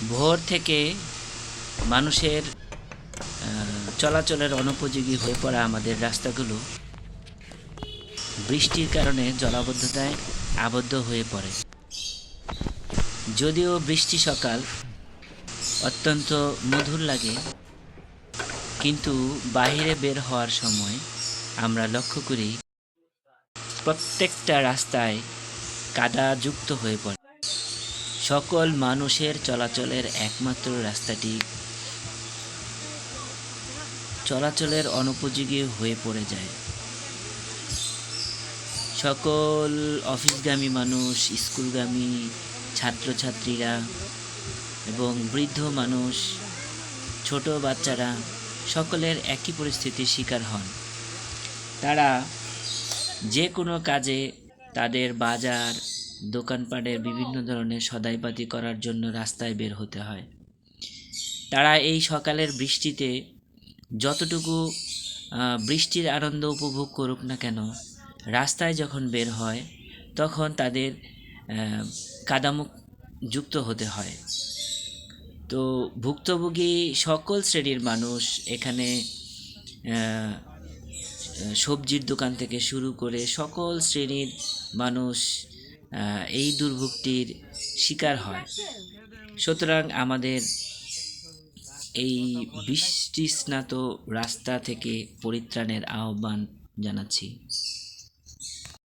ভোর থেকে মানুষের চলাচলের অনুপযোগী হয়ে পড়া আমাদের রাস্তাগুলো বৃষ্টির কারণে জলাবদ্ধতায় আবদ্ধ হয়ে পড়ে। যদিও বৃষ্টি সকাল অত্যন্ত মধুর লাগে, কিন্তু বাইরে বের হওয়ার সময় আমরা লক্ষ্য করি প্রত্যেকটা রাস্তায় কাদাযুক্ত হয়ে পড়ে। সকল মানুষের চলাচলের একমাত্র রাস্তাটি চলাচলের অনুপযোগী হয়ে পড়ে যায়। সকল অফিসগামী মানুষ, স্কুলগামী ছাত্রছাত্রীরা এবং বৃদ্ধ মানুষ, ছোট বাচ্চারা সকলের একই পরিস্থিতির শিকার হন। তারা যে কোনো কাজে তাদের বাজার দোকানপাটের বিভিন্ন ধরনের সদাইপাতি করার জন্য রাস্তায় বের হতে হয়। তারা এই সকালের বৃষ্টিতে যতটুকু বৃষ্টির আনন্দ উপভোগ করুক না কেন, রাস্তায় যখন বের হয় তখন তাদের কাদামুখ যুক্ত হতে হয়। তো ভুক্তভোগী সকল শ্রেণীর মানুষ এখানে সবজির দোকান থেকে শুরু করে সকল শ্রেণীর মানুষ এই দুর্ভোগটির শিকার হয়। সুতরাং আমাদের এই বৃষ্টিস্নাত রাস্তা থেকে পরিত্রাণের আহ্বান জানাচ্ছি।